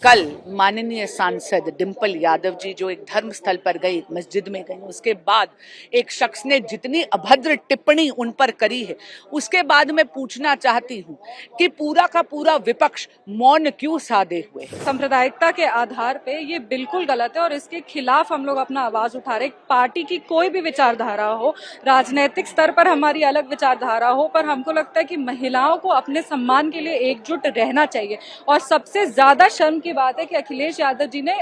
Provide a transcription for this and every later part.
कल माननीय सांसद डिंपल यादव जी जो एक धर्म स्थल पर गई, मस्जिद में गई, उसके बाद एक शख्स ने जितनी अभद्र टिप्पणी उन पर करी है, उसके बाद मैं पूछना चाहती हूँ कि पूरा का पूरा विपक्ष मौन क्यों साधे हुए है। सांप्रदायिकता के आधार पे ये बिल्कुल गलत है और इसके खिलाफ हम लोग अपना आवाज उठा रहे। पार्टी की कोई भी विचारधारा हो, राजनीतिक स्तर पर हमारी अलग विचारधारा हो, पर हमको लगता है कि महिलाओं को अपने सम्मान के लिए एकजुट रहना चाहिए। और सबसे ज्यादा शर्म की बात है कि अखिलेश यादव जी ने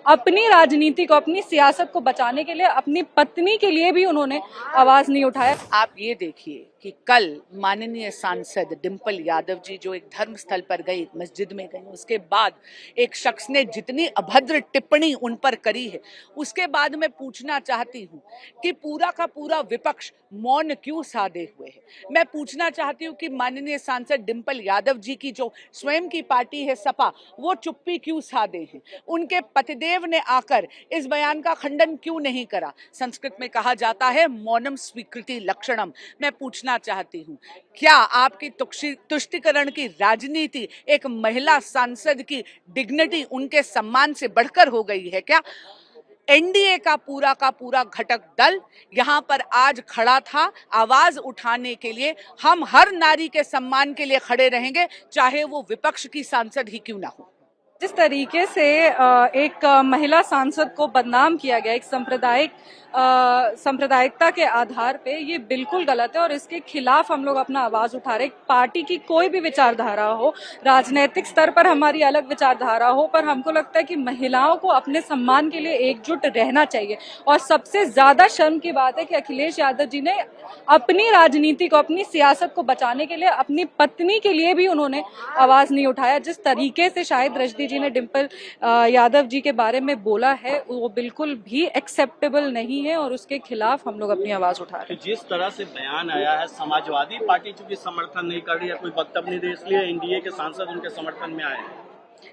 अपनी राजनीति को, अपनी सियासत को बचाने के लिए अपनी पत्नी के लिए भी उन्होंने आवाज नहीं उठाया। आप ये देखिए कि कल माननीय सांसद डिंपल यादव जी जो एक धर्म स्थल पर गई, मस्जिद में गई, उसके बाद एक शख्स ने जितनी अभद्र टिप्पणी उन पर करी है, उसके बाद मैं पूछना चाहती हूँ कि पूरा का पूरा विपक्ष मौन क्यों साधे हुए है। मैं पूछना चाहती हूँ कि माननीय सांसद डिंपल यादव जी की जो स्वयं की पार्टी है सपा, वो चुप्पी क्यों साधे हैं। उनके पतिदेव ने आकर इस बयान का खंडन क्यों नहीं करा। संस्कृत में कहा जाता है मौनम स्वीकृति लक्षणम। मैं पूछना चाहती हूँ, क्या आपकी तुष्टिकरण की राजनीति एक महिला सांसद की डिग्निटी, उनके सम्मान से बढ़कर हो गई है क्या। एनडीए का पूरा घटक दल यहाँ पर आज खड़ा था आवाज उठाने के लिए। हम हर नारी के सम्मान के लिए खड़े रहेंगे, चाहे वो विपक्ष की सांसद ही क्यों ना हो। जिस तरीके से एक महिला सांसद को बदनाम किया गया, एक सांप्रदायिकता के आधार पे, ये बिल्कुल गलत है और इसके खिलाफ हम लोग अपना आवाज उठा रहे। पार्टी की कोई भी विचारधारा हो, राजनीतिक स्तर पर हमारी अलग विचारधारा हो, पर हमको लगता है कि महिलाओं को अपने सम्मान के लिए एकजुट रहना चाहिए। और सबसे ज्यादा शर्म की बात है कि अखिलेश यादव जी ने अपनी राजनीति को, अपनी सियासत को बचाने के लिए अपनी पत्नी के लिए भी उन्होंने आवाज नहीं उठाया। जिस तरीके से शायद रजनी जी ने डिंपल यादव जी के बारे में बोला है, वो बिल्कुल भी एक्सेप्टेबल नहीं है और उसके खिलाफ हम लोग अपनी आवाज उठा रहे हैं। जिस तरह से बयान आया है, समाजवादी पार्टी चूंकि समर्थन नहीं कर रही है, कोई वक्तव्य नहीं दे, इसलिए एनडीए के सांसद उनके समर्थन में आए हैं।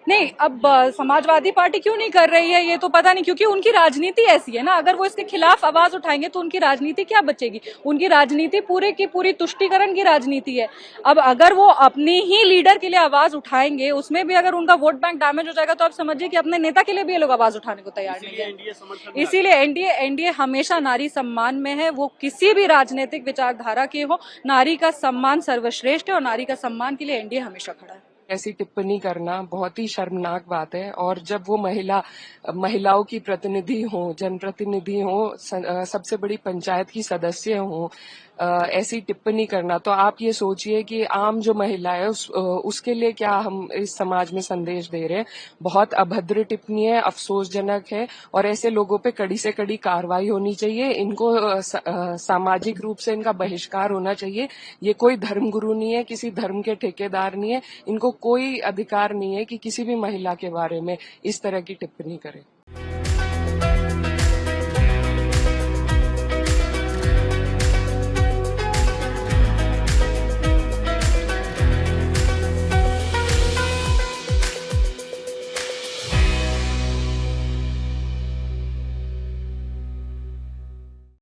नहीं, अब समाजवादी पार्टी क्यों नहीं कर रही है ये तो पता नहीं, क्योंकि उनकी राजनीति ऐसी है ना। अगर वो इसके खिलाफ आवाज उठाएंगे तो उनकी राजनीति क्या बचेगी। उनकी राजनीति पूरे की पूरी तुष्टीकरण की राजनीति है। अब अगर वो अपनी ही लीडर के लिए आवाज उठाएंगे, उसमें भी अगर उनका वोट बैंक डैमेज हो जाएगा, तो आप समझिए कि अपने नेता के लिए भी ये लोग आवाज उठाने को तैयार नहीं है। इसीलिए एनडीए हमेशा नारी सम्मान में है। वो किसी भी राजनीतिक विचारधारा की हो, नारी का सम्मान सर्वश्रेष्ठ है और नारी का सम्मान के लिए एनडीए हमेशा खड़ा है। ऐसी टिप्पणी करना बहुत ही शर्मनाक बात है। और जब वो महिलाओं की प्रतिनिधि हो, जनप्रतिनिधि हो, सबसे बड़ी पंचायत की सदस्य हो, ऐसी टिप्पणी करना, तो आप ये सोचिए कि आम जो महिला है उसके लिए क्या हम इस समाज में संदेश दे रहे हैं। बहुत अभद्र टिप्पणी है, अफसोसजनक है और ऐसे लोगों पे कड़ी से कड़ी कार्रवाई होनी चाहिए। इनको सामाजिक रूप से इनका बहिष्कार होना चाहिए। ये कोई धर्मगुरु नहीं है, किसी धर्म के ठेकेदार नहीं है। इनको कोई अधिकार नहीं है कि किसी भी महिला के बारे में इस तरह की टिप्पणी करें।